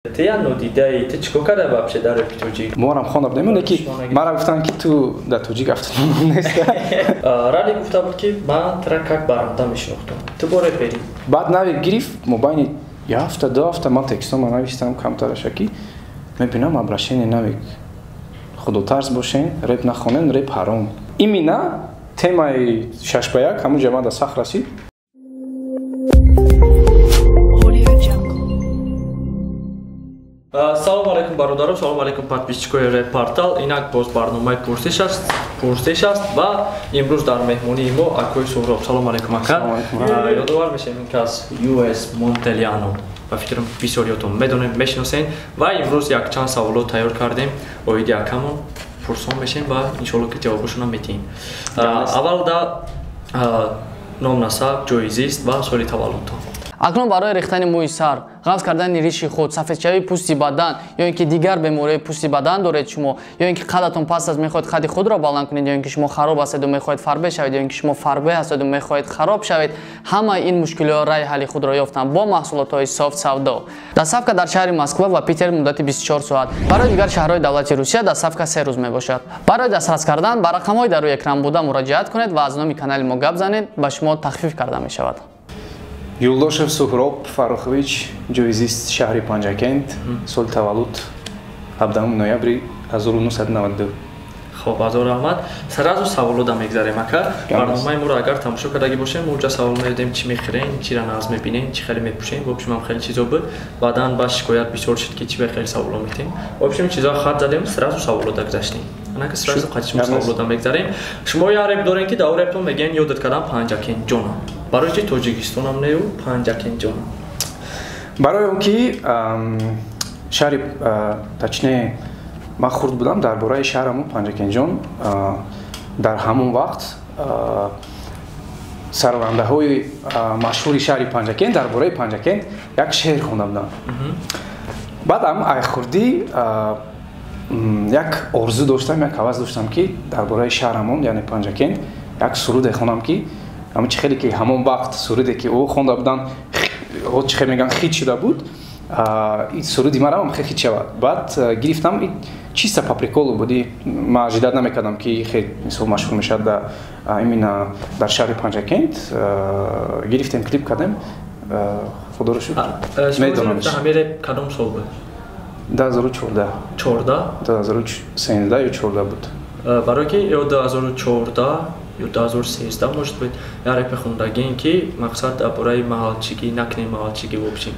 Monteliano دیدی تو چیکار کرده вообще در RAP.TJ مورم خوندم نمیونه که مرا گفتن که تو در توجیک افتاد نیست رالی گفته بود که من ترا как баранда میشناختم تو برو بری بعد نوی گرفت مبین یه هفته دو هفته من تکستم نوشتم کمترش کی میبینم обращение نوی خودترس باشین رپ نخونن رپ حرام ایمینا темаи 6 همون جمع در سخت رسید Салом алейкум бародаро, салом алейкум подписчикои RAP портал. Инак боз барномаи ПУРСИШ аст ва имрӯз дар меҳмонии мо акои Суҳроб. Салом алейкум ака. Ёдовар мешем ин ки аз US Monteliano ба фикрам бисёриётон медонем, мешиносен ва имрӯз якчанд саволот тайёр кардем. Оиди акамон пурсон мешем ва иншоалло ки ҷавобашонам метиҳем. Аввал да ном насаб, ҷои зист ва соли таваллудтон. акнун барои рехтани мӯи сар, ғафз кардани риши худ, сафедшавии пӯсти бадан ё ин ки дигар бемории пӯсти бадан доред шумо, ё ин ки қадатон паст аст мехоҳед қади худро баланд кунед, ё ин ки шумо хароб ҳастеду мехоҳед фарбе шавед, ё ин ки шумо фарбе ҳастеду мехоҳед хароб шавед, ҳамаи ин мушкилиҳо раи ҳалли худро ёфтанд бо маҳсулотҳои софт савдо. Доставка дар шаҳри Москва ва Питер муддати 24 соат. Барои дигар шаҳрҳои давлати Русия доставка 3 рӯз мебошад. Барои дастрас кардан ба рақамҳои дар рӯи экран буда муроҷиат кунед ва аз номи канали мо гап занед, ба шумо тахфиф карда мешавад. Юлдошев Суҳроб Фаррухович, ҷои зист шаҳри Панҷакент, соли таваллуд 17 ноябри 1992. Хоб, азор раҳмат. Саразу саволода мегзарем ака. Барномаи моро агар тамошо кардагӣ бошем, мо ҷа савол медем чӣ мехӯрем, чиро нағз мебинем, чӣ хеле мепӯшем, в общем ҳам хеле чизо буд. Баъдан ба шикоят бисёр шуд ки чӣ хеле саволо метем. В общем чизо хард задем, саразу саволода гузаштем. Анака саразу қачишмо саволода мегзарем. Шумо я реп дорем ки дар рептон мегӯем ёдат кардам Панҷакент ҷона. Барои чӣ Тоҷикистонам нею Панҷакент ҷона? Барои он ки шаҳри точнее ман хурд будам дар бораи шаҳрамон Панҷакентҷон дар ҳамон вақт саронандаҳои машҳури шаҳри Панҷакент дар бораи Панҷакент як шеър хонда будам. Баъд ам айхурдӣ як орзу доштам, як ҳавас доштам ки дар бораи шаҳрамон яъне Панҷакент як суруде хонам ки ҳамчи хеле ки ҳамон вақт суруде ки ӯ хонда будан чӣ хел мегӯянд хит шуда буд ин суруди маро хел хит шавад. Баъд гирифтам чиста по приколу буди, ман аҷидат намекардам ки хел мисол машҳур мешавад именно дар шаҳри Панҷакент. Гирифтем клип кардем, худоро шукр медонам ҳамин кадом сол буд? 2014 2013 ё 14 буд. Барои ки ё 2014 ё 2013 может быть я реп хондагем ки мақсад бораи маҳалчигӣ накунем маҳалчигӣ в общем.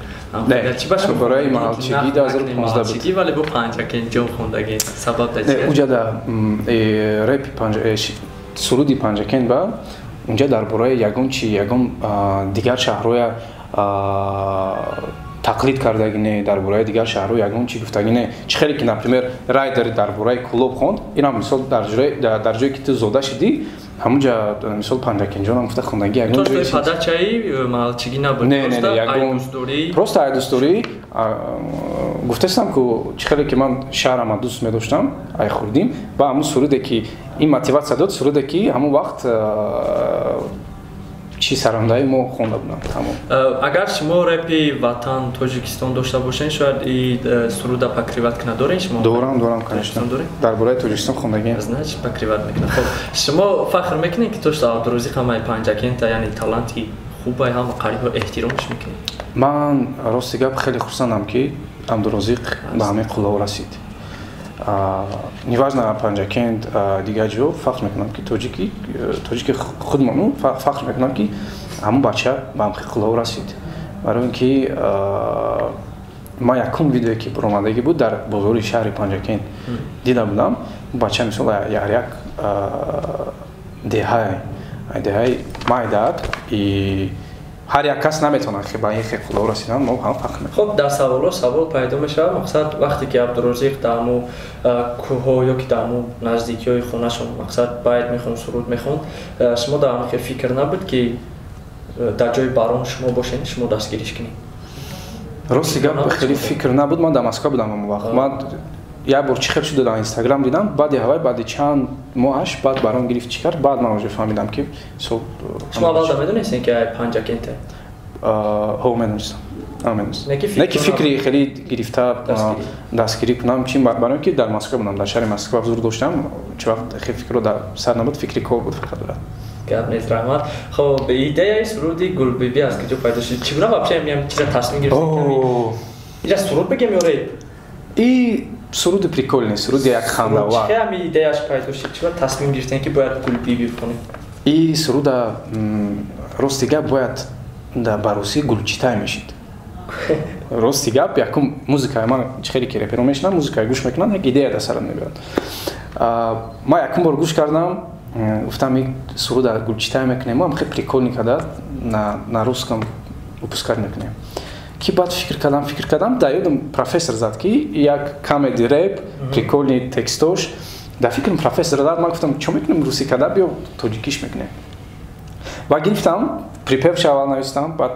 Не, бораи маҳалчигӣ 2015 буд. Вале бо Панҷакентҷон хондагем. Сабаб дар чист? Уҷада репи суруди Панҷакент ба унҷа дар бораи ягон дигар шаҳрҳоя тақлид кардагине, дар бораи дигар шаҳрҳо ягон чӣ гуфтагине, чӣ хеле ки например рай дари дар бораи кулоб хонд, инам мисол дар ҷое ки ту зода шудӣ ҳамунҷа мисол Панҷакентҷонам гуфта хондаги ягон ҷое падачаи маҳалчигӣ набуд, просто айдӯстдорӣ гуфтастам ки чӣ хеле ки ман шаҳрама дӯст медоштам ай хурдим ба ҳамун суруде ки ин мотиватсия дод, суруде ки ҳамун вақт чӣ сарондаи мо хонда буданд. Агар шумо репи ватан Тоҷикистон дошта бошен, шояд и суруда покриватка надорен шумо? Дорам конечно. Дар бораи Тоҷикистон хондагем. Значит покриват мекунад. Хоб, шумо фахр мекунед ки то што Абдурозиқ ҳамаи Панҷакента яъне таланти хубаи ҳама қариб эҳтиромш мекунед? Ман рости гап хеле хурсандам ки Абдурозиқ ба ҳамин қуллао расид. неважно Панҷакент дигар ҷо фахр мекунам ки тоҷики худмон фахр мекунам ки ҳамун бача ба ҳамин қуллао расид. барои ин ки ман якум видеое ки баромадагӣ буд дар бозори шаҳри Панҷакент дида будам. Бача мисол як деҳаи майдад ҳар як кас наметавонад ки ба ин қуллао расидан, мо ҳам фахр мекунем. Хоб, дар савол пайдо мешавад. мақсад вақте ки Абдурозиқ дар ҳамун кӯҳҳо ё ки дар ҳамун наздикиҳои хонашон мақсад байт мехонд, суруд мехонд, шумо дар ҳамин фикр набуд ки дар ҷои барон шумо бошед, шумо дастгириш кунед? Рости гап хеле фикр набуд. ман дар Москва будам ҳамон вақт. ман як бор чӣ хел шуда дар Инстаграм дидам, баъди ҳавай баъди чанд моҳаш баъд барон гирифт чӣ кард, баъд ман уже фаҳмидам ки шумо аввал медонистед ки Панҷакенте? ҳо медонистам. аминус неки фикри хеле гирифта дастгирӣ кунам чӣ барои ки дар Москва будам дар шаҳри Москва ҳузур доштам чӣ вақт хеле фикрро дар сар набуд фикри кор буд фақат дорад гап нест раҳмат хоб идеяи суруди Гулбиби аз куҷо пайдо шуд чӣ будан вообще миям чиза тасмим гирифтем ира суруд бигем ё реп и суруди прикольный суруди як хандавар чӣ ҳами идеяш пайдо шуд чӣ тасмим гирифтем ки бояд Гулбиби бихонем и суруда рости гап бояд да бароси Гулчитай мешид рости гап якум музикаи ман хеле ки реперо мешунам музикаи гӯш мекунам як идея дар сарам мебиёд ман якум бор гӯш кардам гуфтам ин суруда Гулчитай мекунем мо ҳам хеле прикольни када на русском выпускать мекунем ки баъд фикр кардам да ёдам профессор зад ки як комеди рэп прикольни текстош да фикрам профессор зад ман гуфтам чо мекунем руси када биё тоҷикиш мекунем ва гирифтам припев аввал навистам баъд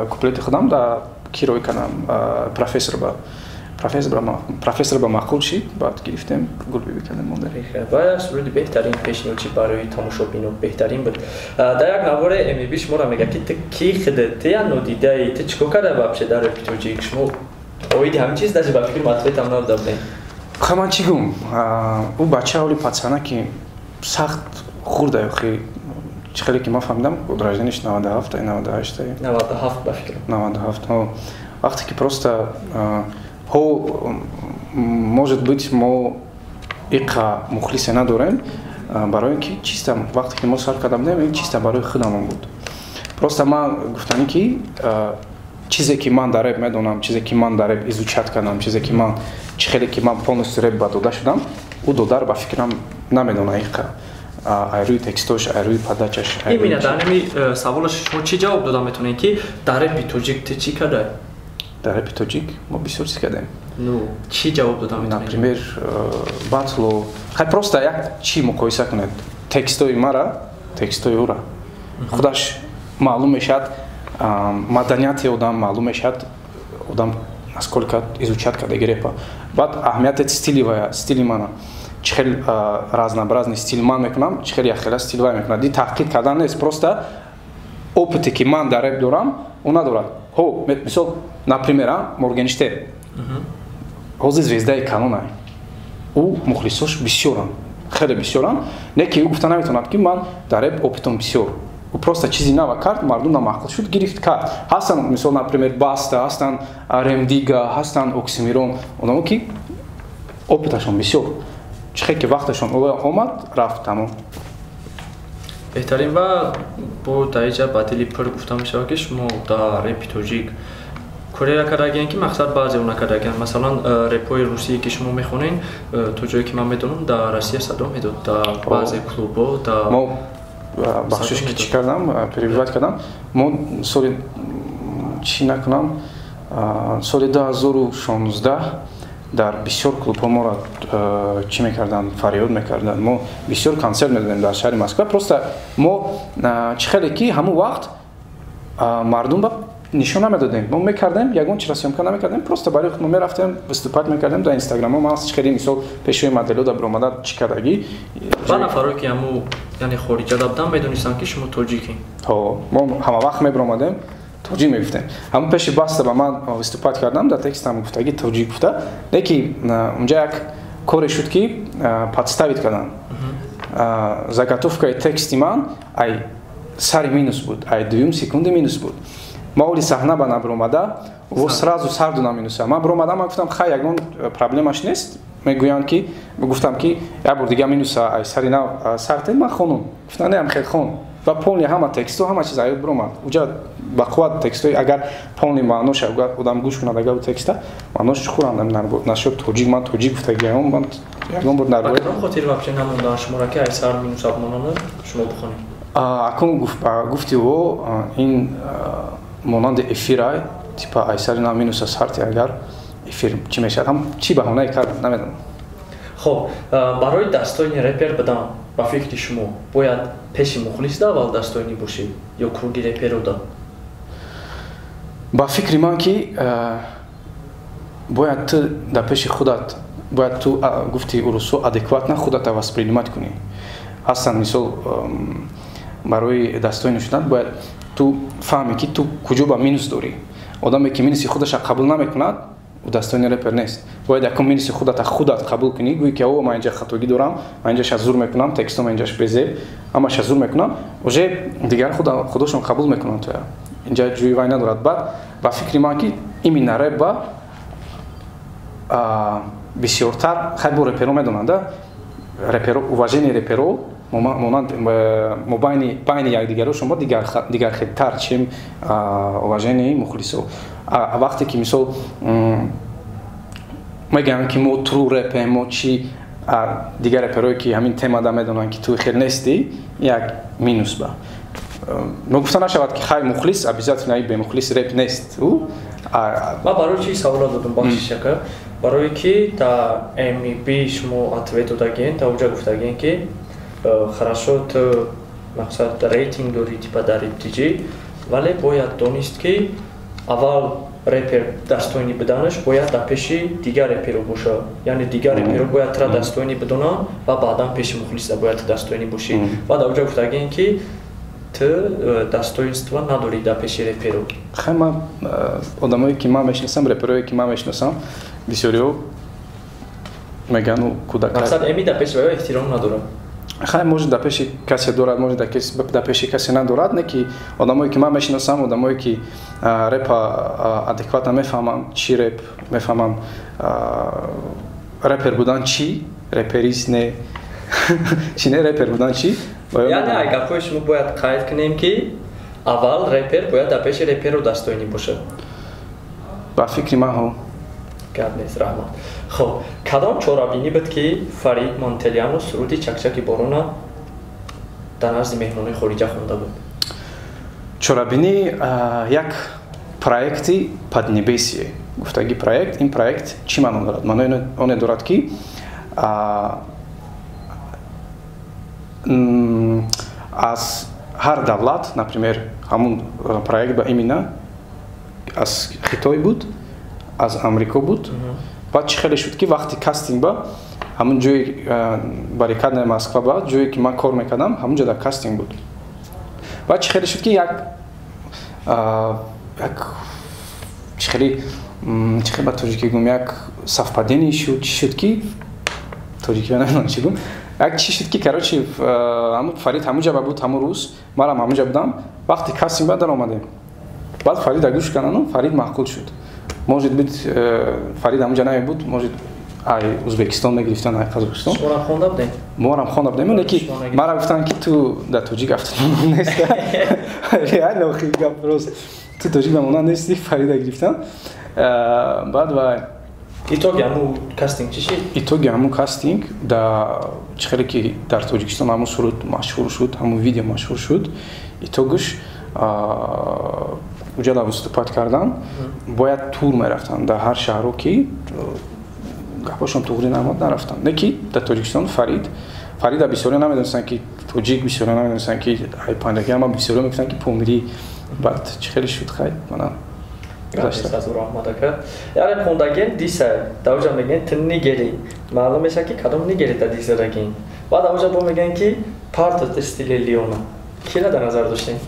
куплети худам да кирой кардам профессор ба маъқул шид баъд гирифтем Гулбиби кардем мондари ва суруди беҳтарин пешниҳодчи барои тамошобино беҳтарин буд дар як наворе Еми-B шуморо мегӯяд ки ту ки худти я нодидаи ту чӣ кор карда вообще дар рэпи тоҷик шумо оиди ҳамин чиз дази ба фикри матлетам надодем ха ман чӣ гум ӯ бача оли пацана ки сахт хурда ёхи хеле ки ман фаҳмидам рождениш 97 98 97 ба фикрам 97 вақте ки просто может быть мо иқа мухлисе надорем барои ки чисто вақте ки мо сар карда будем ин чисто барои худамон буд просто ман гуфтани ки чизе ки ман дар рэп медонам чизе ки ман дар рэп изучат кардам чизе ки ман чӣ хеле ки ман полностью рэп ба дода шудам ӯ додар ба фикрам намедона иқа ай рӯи текстош ай рӯи подачаш имина дар нами саволаш шумо чӣ ҷавоб дода метавонед ки дар рэпи тоҷик ту чӣ кардаи дар рэпи тоҷик мо бисёр чиз кардем ну чӣ ҷавоб дода метавонед например батло хай просто як чӣ муқоиса кунед текстои мара текстои ӯра худаш маълум мешавад маданияти одам маълум мешавад одам насколько изучат кардаги репа баъд аҳамияти стили мана чӣ хел разнообразный стил ман мекунам чӣ хел якхела стил вай мекунад ин таҳқиқ кардан нест просто опите ки ман дар рэп дорам ӯ надорад мисол например Моргенштерн ҳозир звездаи канонай ӯ мухлисош бисёранд хеле бисёранд не ки ӯ гуфта наметавонад ки ман дар рэп опитам бисёр ӯ просто чизи нава кард мардум намаъқул шуд гирифт кард ҳастанд мисол например баста ҳастанд ремдига ҳастанд оксимирон одамо ки опиташон бисёр чӣ хел ки вақташон омад рафт тамом беҳтарин ва бо даиҷа ба дили пир гуфта мешавад ки шумо дар рэпи тоҷик корера кардагиен ки мақсад баъзе она кардагиан масалан рэпҳои русие ки шумо мехонен то ҷое ки ман медонам дар Россия садо медод дар баъзе клубҳо дар мо бахшиш ки чӣ кардам перебивать кардам мо соли чӣ накунам соли 2016 дар бисёр клубҳо моро чӣ мекарданд фарёд мекарданд мо бисёр консерт медодем дар шаҳри Москва просто мо чӣ хеле ки ҳамон вақт мардум ба нишон намедодем мо мекардем ягон чиро съёмка намекардем просто барои худ мо мерафтем выступать мекардем дар инстаграмҳо ман чӣ хеле мисол пешои моделҳо да биромада чӣ кардагӣ ба нафаро ки ҳаму яъне хориҷа буданд медонистанд ки шумо тоҷикин мо ҳама вақт мебиромадем тоҷик мегуфтем ҳамон пеши баста ба ман выступать кардам дар текстам гуфтаги тоҷик гуфта леки унҷа як коре шуд ки подставит карданд заготовкаи тексти ман ай сари минус буд ай дуюм секунди минус буд ма оли саҳна ба набиромада во сразу сарду наминусам ман биромадам ман гуфтам хай ягон проблемаш нест мегӯянд ки гуфтам ки як бор дига минуса ай сари нав сартед ман хонум гуфтам неам хел хон ва полни ҳама текстҳо ҳама чиз аёд биромад уҷа ба қувват текстҳои агар полни маънош одам гӯш кунад агар текста маънош хӯранда нашуд тоҷик ман тоҷик гуфтагиам ман ягон бор нарбои хотир вообще намондан шуморо ки ай сар минус абмонона шумо бихонед акун гуфти ӯ ин монанди эфирай типа ай сари нав минуса сарти агар эфир чӣ мешавад ҳам чӣ баҳонае кардам намедонам хоб барои дастоини рэпер будан ба фикри шумо бояд пеши мухлис да аввал дастоини бошед ё круги рэперо да ба фикри ман ки бояд ту дар пеши худат бояд ту гуфти урусо адекватна худата воспринимать кунӣ ҳастанд мисол барои дастоини шудан бояд ту фаҳмӣ ки ту куҷо ба минус дорӣ одаме ки минуси худаша қабул намекунад ӯ достоини репер нест. Бояд якум минуси худата худат қабул кунӣ, гӯӣ ки ман инҷа хатогӣ дорам, ман инҷаша зур мекунам, текстом инҷаш безеб, ҳамаша зур мекунам, уже дигар худошон қабул мекунанд тоя. Инҷа ҷӯи вай надорад. Баъд ба фикри ман ки имина реп ба бисёртар хай бо реперо медонанд, реперо уважение реперо монанд мо байни якдигарошон бо дигархеттар чем уважение мухлисо. Вақте ки мисол мегӯям ки мо тру репем, мо чи дигар реперое ки ҳамин темада медонанд ки ту хел нестӣ, як минус ба мо гуфта нашавад ки хай мухлис обязательно бемухлис реп нест. Ман барои чи саволот додам бахшишака, барои ки та Emi-B шумо ответ додаген, та уҷа гуфтаген ки хорошо ту мақсад рейтинг дори типа дар RAP.TJ, вале бояд донист ки аввал репер достоини буданаш бояд дар пеши дигар реперо боша, яъне дигар реперо бояд тра достоини будонанд ва баъдан пеши мухлиса бояд достоини бошӣ. ва дар уҷа гуфтаген ки ту достоинство надорӣ дар пеши реперо. Хай ман одамое ки ман мешинасам, реперое ки ман мешинасам, бисёриҳо мегӯянд кӯдакай. Мақсад Еми дар пеши вай эҳтиром надорад. Хай може дар пеши касе дорад, може дар пеши касе надорад, не ки одамое ки ман мешинасам, одамое ки репа адекватно мефаҳмам, чи реп мефаҳмам, репер будан чи, реперист не чи не репер будан чи. Яъне агар гапҳои шумо бояд қайд кунем ки аввал репер бояд дар пеши реперо достоинӣ бошад. Ба фикри ман ҳо гап нест. Раҳмат. Хуб, кадом чорабинӣ буд ки Фарид Monteliano суруди чакчаки борона дар назди меҳмонои хориҷа хонда буд? Чорабинӣ як проекти поднебесие гуфтаги проект. Ин проект чӣ маъно дорад? Маънои оне дорад ки аз ҳар давлат, например ҳамун проект ба имина аз Хитой буд, аз Амрико буд. Баъд чӣ хеле шуд ки вақти кастинг ба ҳамун ҷои барикаднаи Москва ба ҷое ки ман кор мекардам, ҳамун ҷо дар кастинг буд. Баъд чӣ хеле шуд ки як чӣ хеле ба тоҷикӣ гум як совпадение шуд. Чӣ шуд ки тоҷикӣ намедонам чӣ гум. Як чӣ шуд ки короче Фарид ҳамун ҷо буд, ҳамун рӯз манам ҳамун ҷо будам. Вақти кастинг ба даромадем. Баъд Фарида гӯш кардам, Фарид маъқул шуд. Может быть Фарид ҳамун ҷо намебуд, может ай Узбекистон мегирифтан, ай Қазоқистон. Шуморам хонда будем? Моарам хонда будем, леки мара гуфтанд ки ту дар тоҷик автономӣ нест. Реально охи гап рост. Ту тоҷик намона нести, Фарида гирифтан. Баъд ва итоги ҳамун кастинг чӣ шуд? Итоги ҳамун кастинг дар чӣ хеле ки дар Тоҷикистон ҳамун суруд машҳур шуд, ҳамун видео машҳур шуд. Итогаш уҷа дар выступат кардан, бояд тур мерафтанд дар ҳар шаҳро ки гапошон туғри намод нарафтанд. Не ки дар Тоҷикистон Фарида бисёриҳо намедонистанд ки тоҷик, бисёриҳо намедонистанд ки ай панҷаки, ама бисёриҳо мегуфтанд ки помирӣ. Баъд чӣ хеле шуд хай манам яре хондаген диса давҷа мегӯянд ту нигери маълум мешавад ки кадом нигерида диса дагин. Баъд давҷа бо мегӯянд ки парто ди стили Леона. Кира дар назар доштем?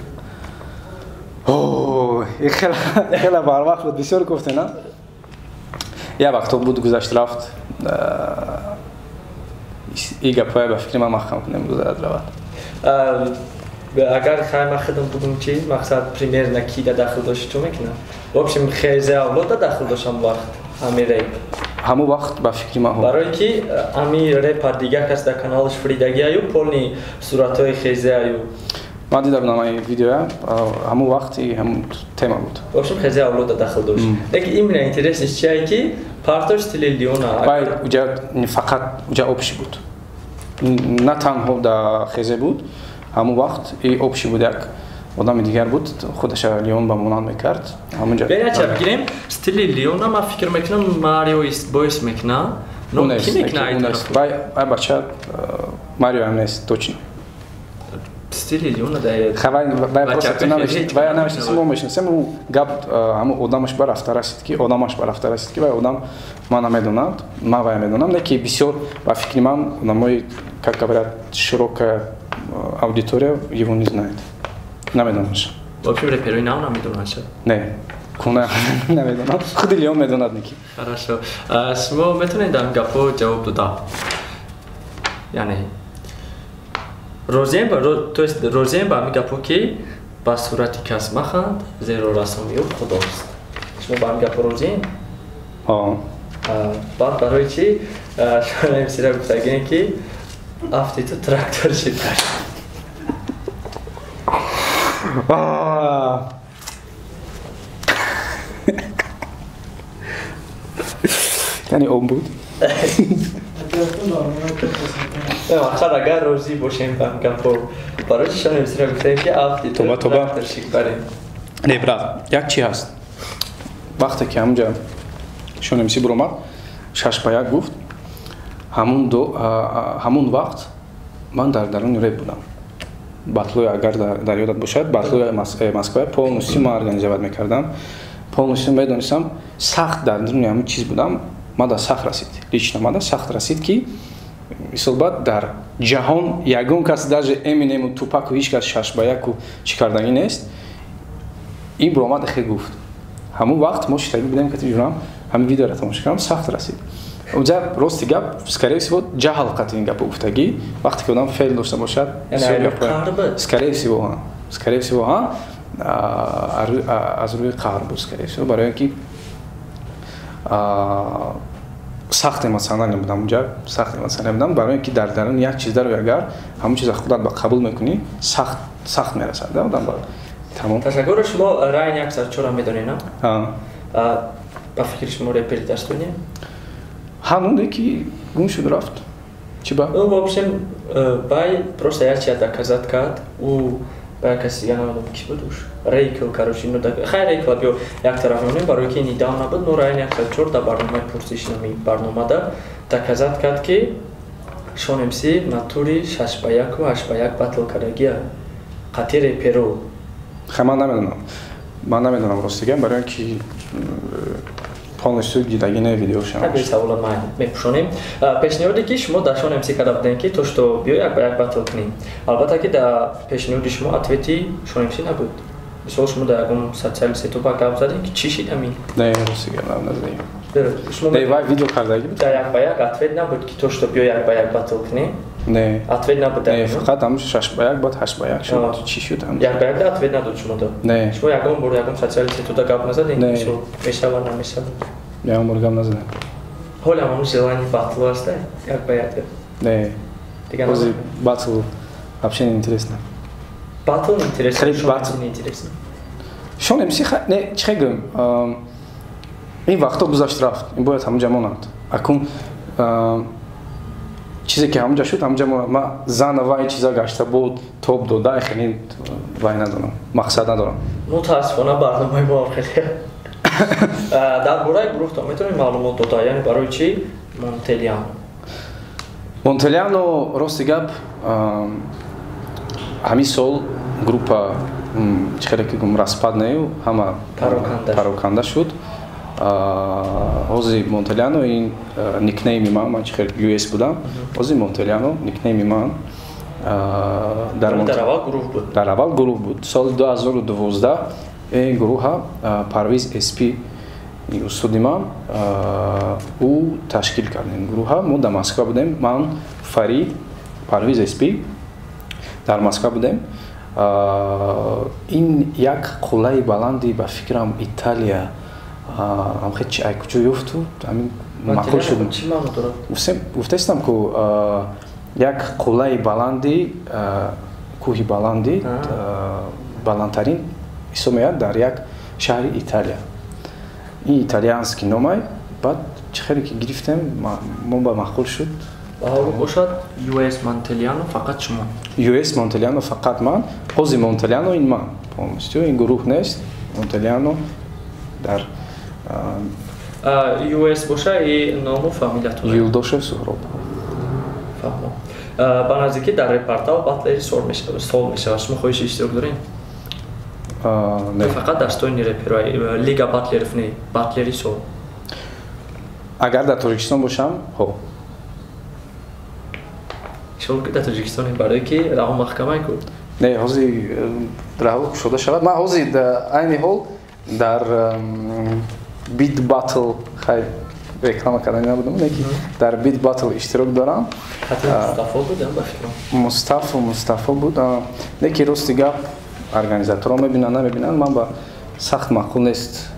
хела барвақт буд, бисёр гуфтем на. Як вақто буд гузашт рафт. И гапҳоя ба фикри ман маҳкам намегузарад равад. Агар хай ман худам будум чи мақсад примерно кида дахл дошт чӣ мекунам? В общем хезе авлода дахл доштам вақт ами реп. Ҳамун вақт ба фикри ман барое ки ами репар дигар кас дар каналаш фридаги аю полни суратҳои хезе аю. Ман дида будам ин видеоя, ҳамун вақти ҳамун тема буд. В общем хезе авлода дахл дошт. Леки именно интересиш чие ки парто стили Леона. Вай уҷа фақат уҷа обши буд. На танҳо дар хезе буд. ҳамун вақт и обши буд, як одами дигар буд, худаша Леон ба монанд мекард. ҳамунҷа беача бигирем стили Леона ман фикр мекунам Марио боис мекуна. Но ки мекуна? Вай бача Марио ҳам нест точно. Стили Леона дай. Вай просто намешинасем, мо мешинасем, ӯ гап ҳамун одамаш ба рафта расид ки вай одам ман намедонад, ман вай медонам, не ки бисёр ба фикри ман одамои, как говорят, широкая аудитория его не знает. Намедонаш. В общем, реперои нав намедонаш? Не. Куна намедонам. Худи Леон медонад Ники. Хорошо. Шумо метонед дар гапҳо ҷавоб дода. Яъне розием ба ҳамин гапҳо ки ба сурати кас маханд, зеро расоми ӯ худост. Шумо ба ҳамин гапҳо розием? Баъд барои чӣ шумо МС-ра гуфтагем ки афти ту тракторши каш. Яъне он буд. Мақсад агар розӣ бошем ба ҳамин гапҳо, барои чӣ шумо МС-ра гуфтагем ки афти ту тракторши барем? Не брат, як чӣ ҳаст. Вақте ки ҳамҷа шон МС биромад, 6-1 гуфт. ҳамун вақт ман дар даруни рэп будам. Батлуи агар дар ёдат бошад, батлуи Москва полностью ман организоват мекардам. Полностью медонистам, сахт дар даруни ҳамин чиз будам. Мада сахт расид. Лично мада сахт расид ки мисол бад дар ҷаҳон ягон кас даже Eminem Тупаку ҳеҷ кас 6-1 чӣ карданӣ нест. Ин биромад хел гуфт. ҳамун вақт мо шитаги будем ки ҷунам ҳамин видеоро тамошо кардам, сахт расид. Унҷа рости гап, скорее всего, ҷаҳл қатъи ин гапо гуфтагӣ, вақте ки одам феъл дошта бошад, скорее всего, аз рӯи қаҳр буд, скорее всего, барои ки сахт эмоционален будам унҷа, сахт эмоционален будам, барои ки дар даруни як чиздаро агар ҳамон чиза худат ба қабул мекунӣ, сахт мерасад, да, одам ба тамом. Ташаккур, шумо Райан 104 медонед, на? Ба фикри шумо репери дастоне? ҳамоне ки гум шуд рафт. Чӣ ба? В общем, бай просто як чия доказат кард, ӯ ба як каси дигар намедонам ки буд уж. Рейкл, короче, хайр рейкл биё як тараф мемонем, барои ки нидам набуд, но Райан 104 дар барномаи пурсиш нами барномада доказат кард ки Шон МС натури 6-1 ва 8-1 батл кардагия. Қатъи реперо. Ман намедонам ростигам, барои ки полностью дидагӣ не видео шумо. Таби саволот ман мепушонем. Пешниҳоде ки шумо дар Шон МС карда будем ки то што биё як ба як батл кунем. Албатта ки дар пешниҳоди шумо ответи Шон МС набуд. Мисол шумо дар ягон социали сетупа гап задем ки чӣ шид ами? Не, ростигам назадем. Не, вай видео кардагӣ буд. Дар як ба як ответ набуд ки то што биё як ба як батл кунем. Не. Ответ набуд. Не, фақат ҳам 6-1 бод 8-1 шуд. Чӣ шуд ҳам? Як ба як ответ надод шумо дод. Не. Шумо ягон бор ягон социали сетуда гап назадем? Мисол мешава намешава. Ягон бор гап назадем. Ҳоли ҳамон желани батл аст, як ба як. Не. Дигар батл вообще не интересно. Батл интересно. Батл не интересно. Шон МС не, чӣ гӯям? Ин вақтҳо гузашт рафт. Ин бояд ҳамаҷа монад. Акун чизе ки ҳамаҷа шуд, ҳамаҷа монад. Ман зана вай чиза гашта буд, топ дода, хеле вай надорам. Мақсад надорам. Мутаассифона барномаи мо хеле. Дар бораи гурӯҳтон метавонед маълумот дода, яъне барои чӣ Monteliano? Monteliano рости гап ҳамин сол группа чӣ хеле ки гум распад нею, ҳама пароканда шуд. ҳозир Monteliano ин никнейми ман чӣ хеле US будам. ҳозир Monteliano никнейми ман дар аввал гурӯҳ буд. Соли 2012 ин гурӯҳа Парвиз SP устоди ман ӯ ташкил кард ин гурӯҳа. Мо дар Москва будем, ман Фарид, Парвиз SP дар Москва будем. Ин як қулаи баланди ба фикрам Италия ҳамхеч ай куҷо ёфту ҳамин маъқул шудм. Чӣ маъно дорад? Гуфтаистам ку як қулаи баланди, кӯҳи баланди, баландтарин ҳисоб меяд дар як шаҳри Италия. Ин италиянский номай, баъд чӣ хеле ки гирифтем, мо ба маъқул шуд. Баҳоло бошад US Monteliano фақат шумо. US Monteliano фақат ман. ҳозир Monteliano ин ман. Полностью ин гурӯҳ нест. Monteliano дар US боша и ному фамилиятон. Юлдошев Суҳроб. Фаҳмам. Ба наздикӣ дар репортал батлери сол мешавад. Шумо хоҳиши иштирок доред? Не. Фақат дар стони репери лига батлеров не, батлери сол. Агар дар Тоҷикистон бошам, ҳо. Шумо дар Тоҷикистон барои ки раҳо маҳкамае ку? Не, ҳозир раҳо шуда шавад. Ман ҳозир дар айни ҳол дар бит батл хай реклама кардан набудам, лекин дар бит батл иштирок дорам. Мустафо будам ба фикрам. Мустафо буд. Лекин рости гап организаторам мебинан, ман ба сахт маъқул нест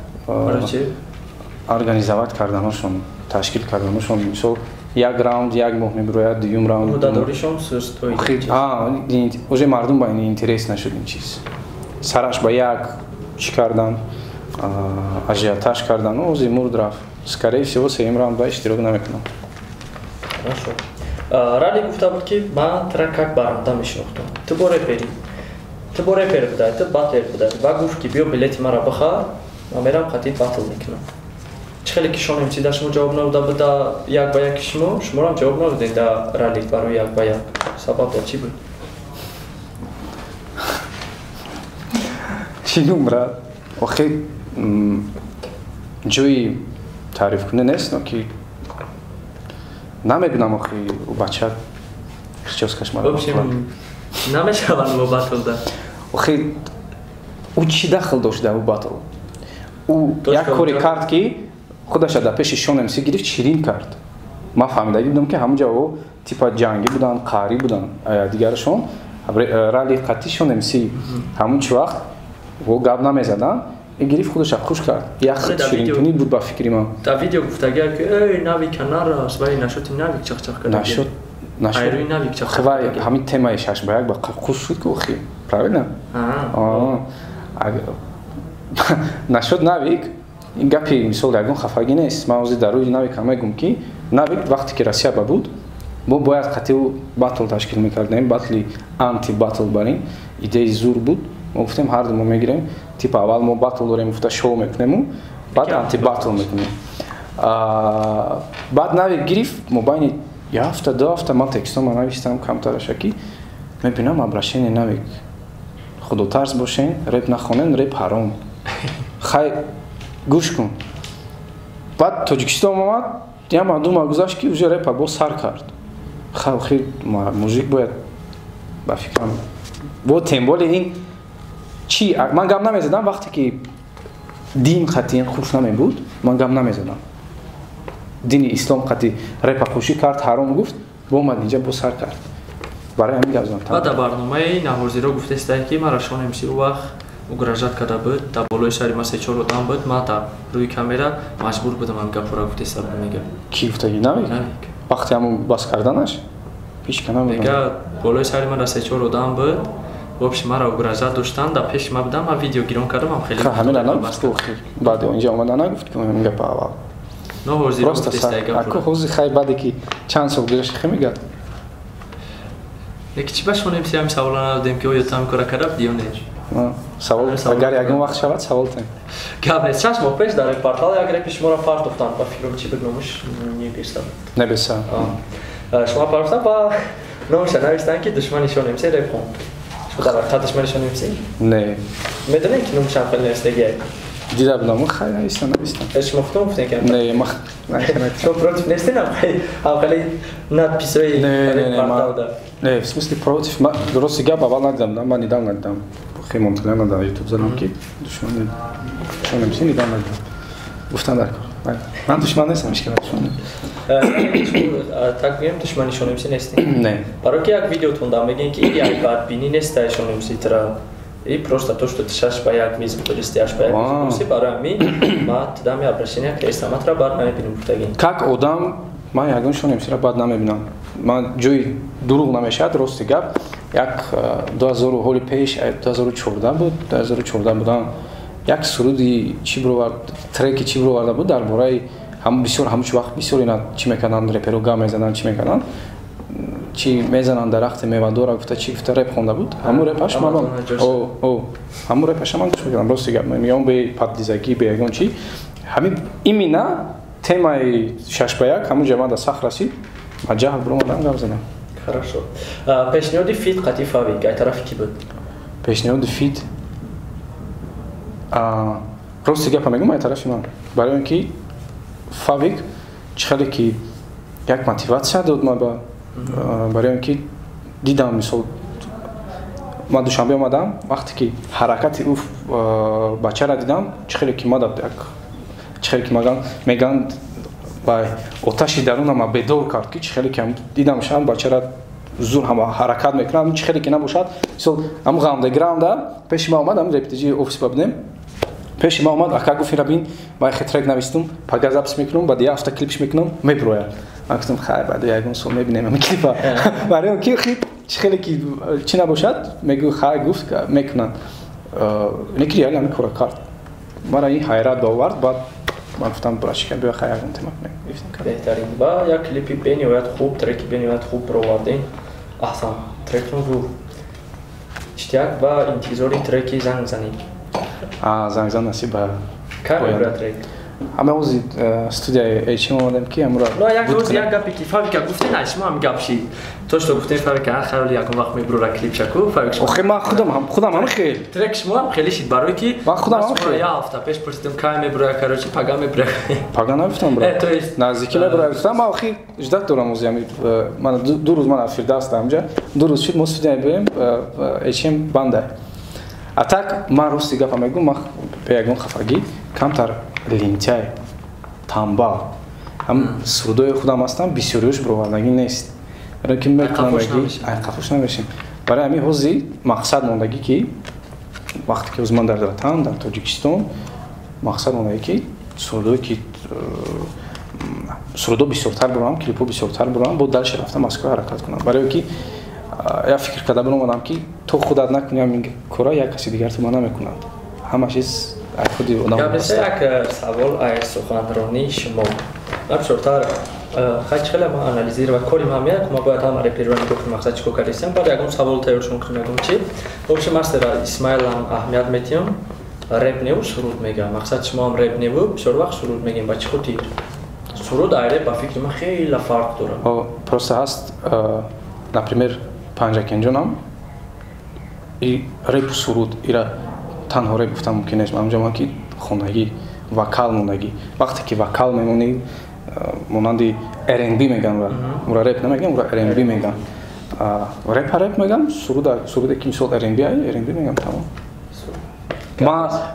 организовать карданашон, ташкил карданашон. Мисол як раунд, як моҳ мебирояд, дуюм раунд. Мудадоришон сӯстои. Уже мардум ба ин интерес нашуд ин чиз. Сараш ба як чӣ кардан, ажиотаж кардан, ози мурд рафт. Скорее всего, сеюм раунд ба иштирок намекунам. Хорошо. Рали гуфта буд ки ман тра как баранда мешинохтам. Ту бо рэпер будай, ту батлер будай. Ва гуфт ки биё билети маро бихар, ман мерам қатъи батл мекунам. Чӣ хеле ки шонем чи да шумо ҷавоб надода буда як ба яки шуморам ҷавоб надодед да рали барои як ба як. Сабаб да чӣ буд? Чӣ нумра? Охир ҷои таърифкунӣ нест, но ки намедонам охи у бача хичёскаш мара. В общем, намешаванд бо батл да. Охи ӯ чӣ дахл дошт дар ӯ батл? ӯ як кори кард ки худаша дар пеши шонемси гирифт ширин кард. Ман фаҳмидаги будам ки ҳамун ҷаво типа ҷангӣ будан, қарӣ будан. Дигарашон рали қатъи шонемси ҳамун чӣ вақт во гап намезадан, гирифт худаша хуш кард. Як ширинкунӣ буд ба фикри ман. Та видео гуфтагия ки эй навика нарас, вай нашуд навик чахчах кард. Нашуд. Айруи навик чахчах. Хвай ҳамин темаи 6 ба 1 ба хуш шуд ки охи. Правильно? Нашуд навик ин гапи мисол ягон хафагӣ нест. Ман ҳозир дар рӯи навик мегӯм ки навик вақте ки Россия ба буд, мо бояд қатъи батл ташкил мекардем, батли анти батл бар ин идеи зур буд. Мо гуфтем ҳар ду мо мегирем, типа аввал мо батл дорем, гуфта шоу мекунему, баъд анти батл мекунем. Баъд навик гирифт, мо байни 1 ҳафта 2 ҳафта ман текстома навистам камтараша ки мебинам обращение навик худотарз бошен, рэп нахонен, рэп ҳаром. Хай гӯш кун. Баъд Тоҷикистон омад, яма дума гузашт ки уже рэпа бо сар кард. Хай мужик бояд ба фикрам бо темболи ин чӣ ман гап намезадам вақте ки дин қатъи хуш намебуд, ман гап намезадам. Дини ислом қатъи рэпа хушӣ кард, ҳаром гуфт, бо омад инҷа бо сар кард. Барои ҳамин гап задам. Ва дар барномаи наҳозиро гуфтестае ки мара шонемси ӯ вақт угражат карда буд, дар болои сари ма 3-4 одам буд, ман дар рӯи камера маҷбур будам ҳам гапҳоро гуфтеста мегӯям. Ки гуфтаги навик? Вақти ҳамун бас карданаш? Пишка намедонам. Мега болои сари ма дар 3-4 одам буд. В общем, мара угражат доштан, дар пеши ма будам, ман видео гирон кардам, ҳам хеле. Ҳамина нагуфт ки баъди онҷа омада нагуфт ки ин гапа аввал. Наҳозиро гуфтестае гапҳоро. Аку ҳозир хай баъде ки чанд сол гузашт хе мегӯяд. Лекин чӣ ба шонемси ҳамин саволо надодем ки оё ту ҳамин кора карда буд ё не? Савол агар ягон вақт шавад савол тен. Гап нест. 6 моҳ пеш дар портал як репи шуморо паш дофтанд. Ба фикром чӣ буд номаш небиста. Небиста. Шумо парафтан ба номаша навистанд ки душмани шонемси реп хон. Шумо дар ҳақиқат душмани шонемси? Не. Медонем ки номашам хеле навистагия. Дида будам хай навистам. Шумо худтон гуфтен ки? Не, ма. Шумо против нестен ҳам хеле надписои портал да. Не, в смысле против. Дурости гап аввал надидам, ман нидам надидам. Хе Monteliano дар YouTube задам ки душмани шонемси нидам надидам. Гуфтан дар кор. Ман душман нестам, мишкилат шонем. Так гӯем душмани шонемси нестем? Не. Барои ки як видеотон дам мегӯем ки як бадбинӣ нестае шонемси тра. И просто то, что ты 6 по 1 миз вывести аж по 1 миз, барои ми ма ти дам обращение к эстама тра бад намебинам гуфтагин. Как одам ман ягон шонемсиро бад намебинам. Ман ҷои дурӯғ намешавад, рости гап. Як 2000 ҳоли пеш 2014 буд, 2014 будам. Як суруди чӣ бировард, треки чӣ бироварда буд дар бораи ҳам бисёр ҳамуч вақт бисёр ина чӣ мекарданд, реперо гам мезананд, чӣ мекарданд. Чӣ мезананд дарахти мевадора гуфта чӣ гуфта реп хонда буд. Ҳамун репаш ман ҳамун репаш ман гӯш мекардам. Рости гап мегӯям бе паддизагӣ бе ягон чӣ. Ҳамин имина темаи 6 ба 1 ҳамун ҷа ман дар сахт расид. Ман ҷаҳл биромадам гап задам. Хорошо. Пешниҳоди фит қатъи фавик ай тарафи ки буд? Пешниҳоди фит рости гапа мегӯям ай тарафи ман. Барои он ки фавик чӣ хеле ки як мотиватсия дод ман ба барои он ки дидам мисол ман душанбе омадам вақте ки ҳаракати ӯ бачара дидам чихеле ки мадаб як чихеле ки меган бай оташи дарунама бедор кард ки чихеле ки дидам шам бачара зур ҳама ҳаракат мекунам чихеле ки набошад мисол ам ғамда граунда пеши ма омад ам RAP.TJ офис бабдем пеши ма омад ака гуфи рабин бай хитрек навистум пага запис мекунам баъд яфта клипш мекунам меброяд ман гуфтам хай баъд ягон сол мебинем ам клипа барои ки хит чихеле ки чи набошад мегӯ хай гуфт мекунанд неки реали ами кора кард мара ин ҳайрат овард баъд ман гуфтам брашка бия хай ягон тема беҳтарин ва як клипи бениҳоят хуб треки бениҳоят хуб провардем аҳсан трекро рӯ иштияк ва интизори треки занг занӣ зангзан насиб ба кар мебурад трек ҳама ҳози студияи эйчим омадем ки амра як рӯз як гапе ки фавика гуфтен шумо ҳам гапши то што гуфтен фавика хароли якон вақт мебурора клипчаку фавик охе ман худам ҳам хел трек шумо ҳам хеле шид барои ки ман худам ҳам хел я ҳафта пеш пурсидам кай мебурая карочи пага мебурая пага нафтам бра наздики мебурая гуфтам ман охи ждат дорам ози ами ман ду рӯз ман фирдавс дамҷа ду рӯз шид мо студияи берем эйчим банда а так ман рости гапа мегӯм ман бе ягон хафагӣ камтар линтяй тамбал ҳам сурудои худам ҳастам бисёриёш бировардагӣ нест ки мекунамаги айқафош намешем барои ҳамин ҳози мақсад мондагӣ ки вақте ки ӯзман дар ватан дар тоҷикистон мақсад мондагӣ ки сурудое ки сурудо бисёртар бурам клипо бисёртар бурам бо дальше рафта москва ҳаракат кунам барое ки я фикр карда биромадам ки то худат накунӣ ҳамин кора як каси дигар то ма намекунад ҳама чиз худи одам гапеса як савол аз суханронии шумо бисёртар хачхела ма анализира ва кори ма меяк ма бояд ҳама реперирони гуфтим мақсад чико кардистем баъд ягон савол тайёршон кунем ягон чи вообще мастера исмаилам аҳамият метиҳам рэп неву суруд мегам мақсад шумо ҳам рэп неву бисёр вақт суруд мегем ба чӣ хотир суруд ай рэп ба фикри ман хела фарқ дорад просто ҳаст например панҷакенҷонам и рэпу суруд ира танҳо рэп гуфтам мумкин нест манҷаман ки хонагӣ вокал мондагӣ вақте ки вокал мемонӣ монанди R&B меган ва ура рэп намегам ура R&B мегам рэпа рэп мегам суруде ки мисол R&B ай R&B мегам тамом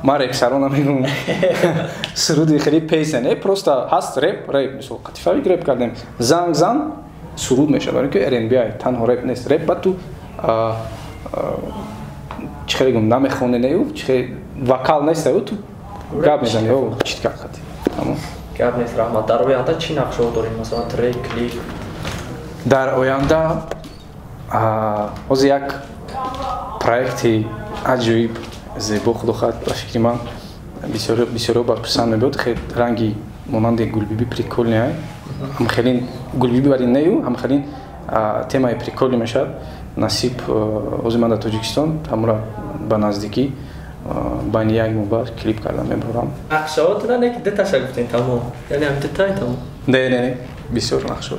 ма рэпсаро намегум суруди хеле песен просто ҳаст рэп мисол қатифавик рэп кардем зан суруд мешавад барои ки R&B ай танҳо рэп нест рэп ба ту чихеле гум намехоненею чихе вокал нестаю ту гап мезани читка хати тамом гап нест раҳмат дар оянда чӣ нақшаҳо дорем масалан трек клип дар оянда ҳозир як проекти аҷоиб зебо худохоҳад ба фикри ман бисёриҳо барписанд мебиёд хеле ранги монанди гулбиби приколни ай ҳамхелин гулбиби бари нею ҳамхелин темаи приколӣ мешавад насиб ҳозир ман дар тоҷикистон ҳамура ба наздикӣ байни як мобайл клип кардам мебурам нақшаҳотра не ки деташа гуфтем тамом яъне ҳам детай тамом не бисёр нақшаҳо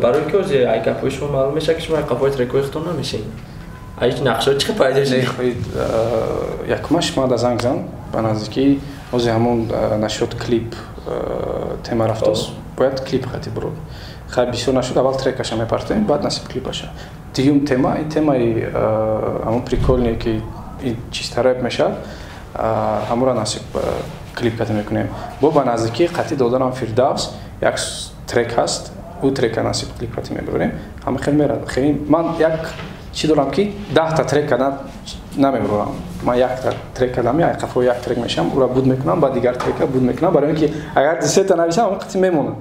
барои ки ҳозир ай гапҳои шумо маълум мешавад ки шумо қафои трекҳоятон намешем ай нақшаҳо чӣ пайдо шуд якумаш ма дар зангзан ба наздикӣ ҳозир ҳамон нашод клип тема рафтааст бояд клип хати бурод хай бисёр нашуд аввал трекаша мепартем баъд насиб клипаша дуюм тема ин темаи ҳамон приколне ки чиста рэп мешавад ҳамура насиб клип ката мекунем бо ба наздикӣ қатъи додарам фирдавс як трек ҳаст ӯ трека насиб клип ката мебурем ҳама хеле мерад хеле ман як чӣ дорам ки 10 та трек кадан намебурам ман як та трек кадам як қафо як трек мешавам ура буд мекунам ба дигар трека буд мекунам барои ки агар десета нависам он қисм мемонад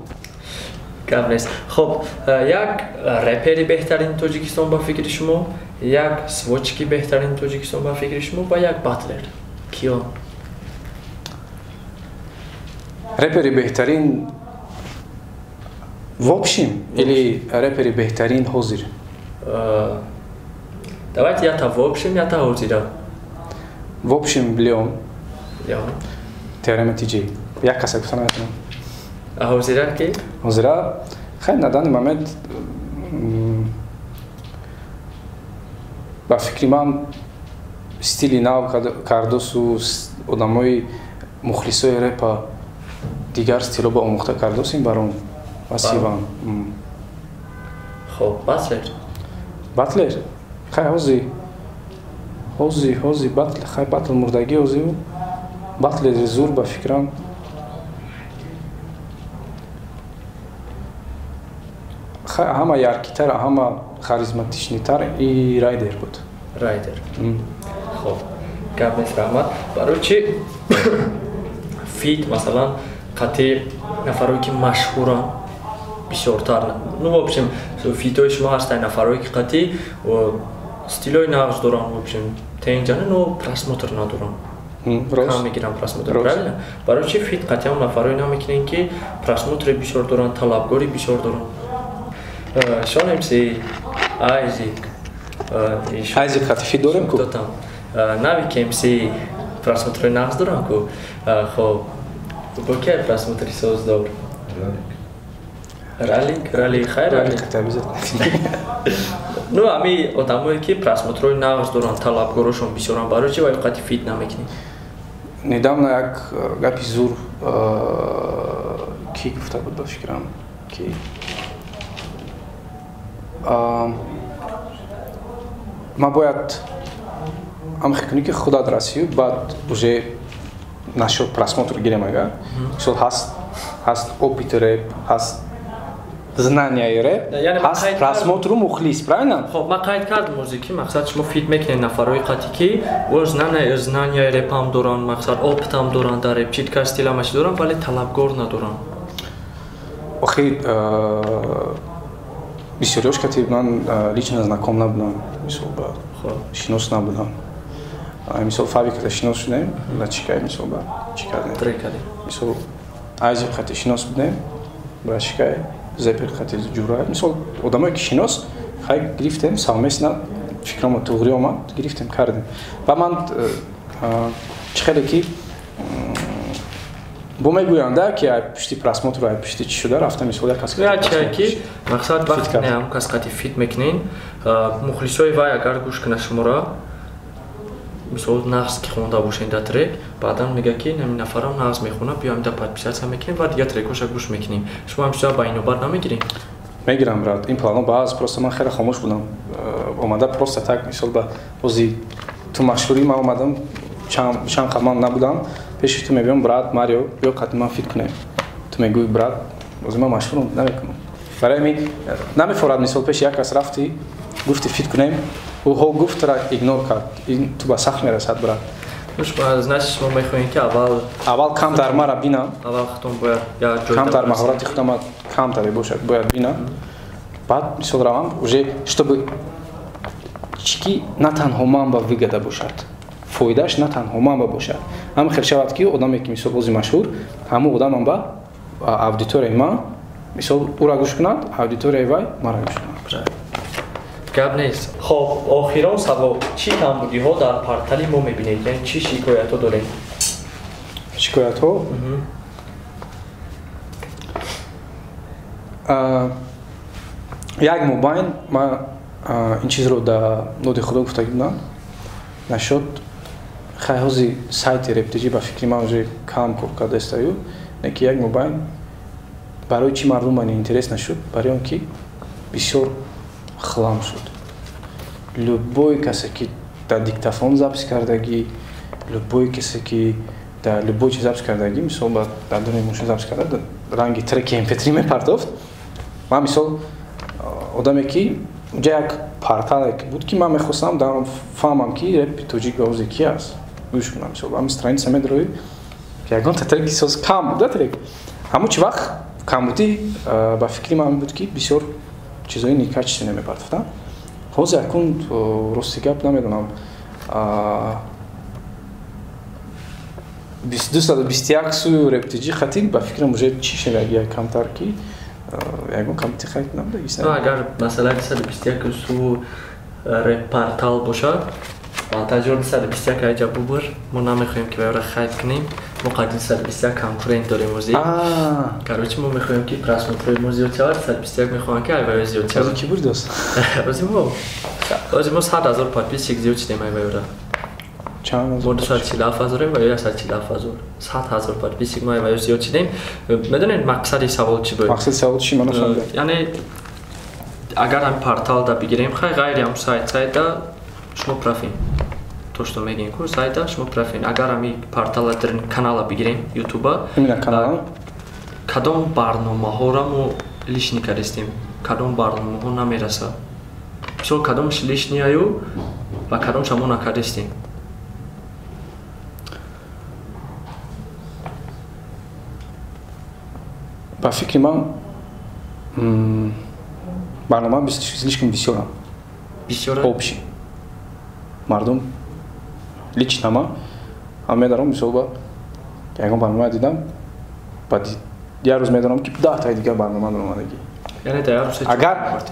гап нест хоб як рэпери беҳтарини тоҷикистон ба фикри шумо як свочки беҳтарини тоҷикистон ба фикри шумо ва як батлер киён рэпери беҳтарин в общем или рэпери беҳтарин ҳозир давайте я та в общем я та ҳозира в общем Леон RAP.TJ як каса гуфта наметавонам ҳозира ки ҳозира хай на дани момент ба фикри ман стили нав кардосу одамои мухлисои рэпа дигар стило ба омӯхта кардосим баром васивам хоб батлер хай ҳози батл хай батл мурдагӣ ҳозиву батле зур ба фикрам ҳама яркитар ҳама харизматичнитар и райдер буд. Райдер. Хоб. Гап нест раҳмат. Барои чи фит масалан қати нафарое ки машҳуран бисёртар. Ну в общем фитои шумо ҳастанд нафарое ки қати стилои нағз доранд, в общем тенҷане но просмотр надоранд. Кам мегирам просмотр, правильно? Барои чи фит қати ҳам нафарое намекунем ки просмотри бисёр доранд, талабгори бисёр доранд. Шон МС Айзик қати фит дорем ку? Нави ки МС просмотри нағз доранд ку. Хоб бо ки просмотри соз дор? Ралик хайр ралик. Ну ами одамое ки просмотрои нағз доранд, талабгорошон бисёранд, барои чи вай қати фит намекунем? Недавно як гапи зур ки гуфта буд ба фикрам ки ма бояд амхи кунӣ ки худат расию баъд уже нашуд просмотр гирем агар мисол ҳаст опити рэп ҳаст знанияи рэп ҳаст просмотру мухлис правильно? Хоб ма қайд кардам музики мақсад шумо фит мекунед нафарои қати ки знанияи рэпам доранд, мақсад опитам доранд дар рэп, читка стиламаш доранд, вале талабгор надоранд. Охи бисёриёш кати ман лично знаком набудам, мисол ба шинос набудам. Мисол фави ката шинос шудем, ба чикай мисол ба чикадем. Мисол айзи кати шинос будем, ба чикай зепер кати ҷурай. Мисол одамое ки шинос хай гирифтем совместно фикрамо туғри омад, гирифтем кардем. Ва ман чӣ хеле ки бо мегӯянд ки ай пишти просмотр ай пишти чӣ шуда рафтам мисол як кас ки мақсад вақте не ҳам кас қати фит мекунен мухлисои вай агар гӯш кунад шуморо мисол нағз ки хонда бошен да трек баъдан мега ки нами нафарам нағз мехона биёем да подписатсия мекунем ва дига трекоша гӯш мекунем. Шумо ҳамчиза ба инобар намегирем? Мегирам брат, ин плано баъз просто ман хеле хомӯш будам. Омада просто так мисол ба ҳози ту машҳурӣ ман омадам чанд қад ман набудам пеши ту мебиём брат Марио биё қати ман фит кунем. Ту мегӯи брат ҳозир ман машҳурам намекунам. Барои ҳамин намефорад мисол пеши як кас рафти гуфти фит кунем ӯ ҳо гуфтро игнор кард. Ин ту ба сахт мерасад брат. Значит шумо мехоҳем ки аввал камтар маро бинам. Аввал худтон бояд як ҷойда камтар маҳорати худам камтаре бошад бояд бинам. Баъд мисол равам уже чтобы чики на танҳо манба вигада бошад. Фоидааш на танҳо манба бошад. Ҳам хел шавад ки одаме ки мисол ҳози машҳур ҳамон одам манба аудиторияи ман мисол ӯра гӯш кунад, аудиторияи вай маро гӯш кунад. Гап нест. Хоб охирон савол чӣ камбудиҳо дар портали мо мебинед? Яъне чӣ шикоятҳо дорем? Шикоятҳо? Як мобайн ман ин чизро дар ноди худо гуфтагӣ будам. Нашуд хай ҳози сайти RAP.TJ ба фикри ман уже кам кор карда истаю. Неки як мобайн барои чӣ мардум ман интерес нашуд? Барои он ки бисёр хлам шуд. Любой касе ки дар диктофон запис кардагӣ, любой касе ки дар любой чиз запис кардагӣ, мисол дар дунои мошин запис карда, ранги треки MP3 мепартофт. Ман мисол одаме ки ҷа як портале буд ки ман мехостам дар он фаҳмам ки RAP.TJ ҳозир ки аст. Гӯш кунам мисол ҳамин страница медрои ягонта треки соз кам буда трек. Ҳамон чӣ вақт камбудӣ ба фикри ман буд ки бисёр чизои некачестве мепартофтам. Ҳозир акун рости гап намедонам 221 сӯи RAP.TJ хатин ба фикрам уже чӣ шавад як камтар ки ягон камти хайт набуда ист. Агар масалан 221 сӯ рэп портал бошад таҷор 221 аҷа бубур мо намехоҳем ки вайро хайт кунем. Мо қадим 221 конкурент дорем ҳозир. Короче мо мехоҳем ки просмотрои мо зиёд шавад, 221 мехоҳам ки айвайо зиёд шавад. Ки бур дост? Ҳозир мо 100 000 подписчик зиёд шудем айвайора. Чанд? Мо 247 000 ва 147 000. 100 000 подписчик мо айвайо зиёд шудем. Медонед мақсади савол чӣ буд? Мақсади савол чӣ ман нафаҳмидам. Яъне агар ҳам портал да бигирем хай ғайри ҳам сайт да шумо профил то, что мегин ку сайта шумо профиль. Агар ами портала дрин канала бигирем YouTube-а. Именно канал. Кадом барномаҳоро мо лишни кардистем. Кадом барномаҳо намераса. Мисол кадомш лишнияю ва кадомш мо накардистем. По фикри ман барнома слишком весёлая. Весёлая? Общий. Мардум лично ман медарам мисол ба ягон барнома дидам. Баъд я рӯз медонам ки 10 таи дигар барнома омадагӣ. Яъне тайёр шуд. Агар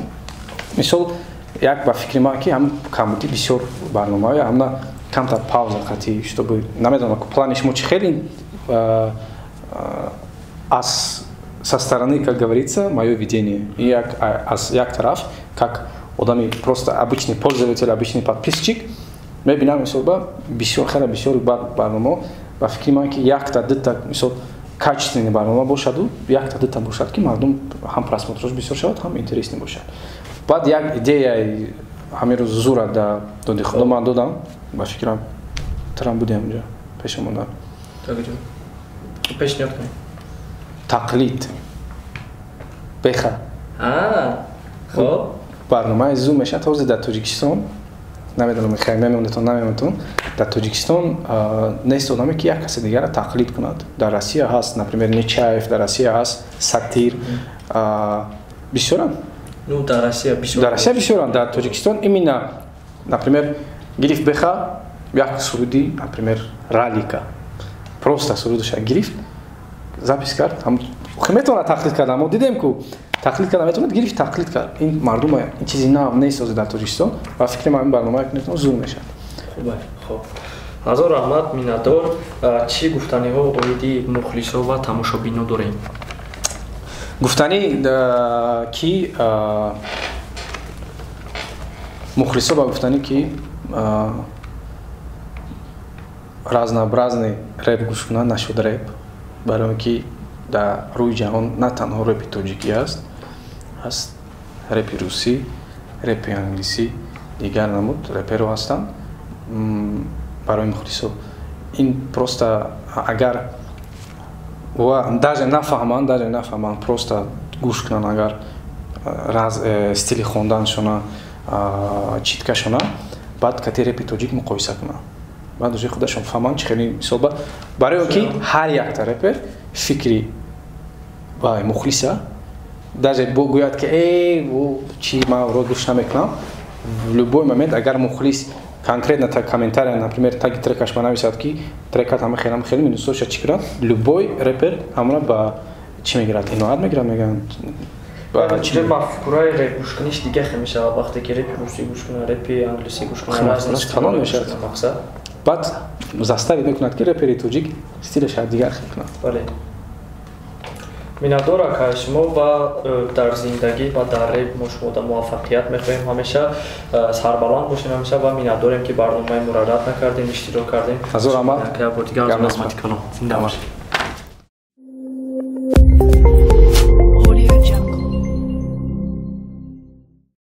мисол як ба фикри ман ки ҳам камбуди бисёр барномаҳои ҳамна камтар пауза қатӣ чтобы намедонам плани шумо чӣ хеле со стороны, как говорится, мое видение. И як тараф, как одами просто обычный пользователь, обычный подписчик, мы бинам мисолба бисёр хела бисёр барнома ба фикри ман ки якта дитта мисол качественный барнома бошаду, якта дитта бошад ки мардум ҳам просмотрош бисёр шавад, ҳам интересный бошад. Баъд як идея ҳамин рӯз зура да доди худо ман додам, ба фикрам тарам будем ҷа пешамонда. Пешниҳод кунем. Тақлид. Беха. Хоб. Барномаи зум мешавад ҳозир дар Тоҷикистон. Намедонам мехаем мемонетон намемонетон. Дар Тоҷикистон нест одаме ки як каси дигарро тақлид кунад. Дар Россия ҳаст, например, Нечаев, дар Россия ҳаст, Сатир. Бисёранд. Ну, дар Россия бисёр. Дар Россия бисёранд. Дар Тоҷикистон именно, например, гирифт Беха, як суруди, например, Ралика. Просто сурудаш гирифт, запис кард. Метавонад тақлид кард, аммо дидем ку тақлид карда метавонад гирифт тақлид кард. Ин мардум ин чизи нав нест ҳозир дар Тоҷикистон ва фикри ман ин барномаи метавонад зур мешавад. Хуб. Ҳазор раҳмат, миннатдор. Чӣ гуфтаниҳо оиди мухлисо ва тамошобино дорем? Гуфтани ки мухлисо ба гуфтани ки разнообразный рэп гӯш кунанд, нашуд рэп, барои ки дар рӯи ҷаҳон на танҳо рэпи тоҷикӣ аст, ҳаст рэпи русӣ, рэпи англисӣ, дигар намуд рэперо ҳастанд. Барои мухлисо ин просто агар даже нафаҳманд просто гӯш кунанд, агар стили хонданшона читкашона баъд кати рэпи тоҷик муқоиса кунанд. Баъд уже худашон фаҳманд чӣ хеле мисол барои ки ҳар якта рэпер фикри ба мухлиса даже гӯяд ки чӣ ман ро гӯш намекунам, в любой момент агар мухлис конкретно комментария, например, таги трекаш нависад ки трекат ҳама хеле минусоша чӣ кунад, любой рэпер ҳамона ба чӣ мегирад, иноат мегирад, мегӯянд ба фикраи рэп гӯш куниш дига хел мешавад. Вақте ки рэпи русӣ гӯш кунад, рэпи англисӣ гӯш кунад, талон мешавад. Баъд заставид мекунад ки рэпери тоҷик стилаш дигар хел кунад. Бале. Миннатдор акай, шумо ва дар зиндагӣ ва дар рэп мо шумода муваффақият мехоҳем, ҳамеша сарбаланд бошем ҳамеша ва миннатдорем ки барномаи мурад накардем, иштирок кардем. Ҳазор раҳмат. Зинда бошед.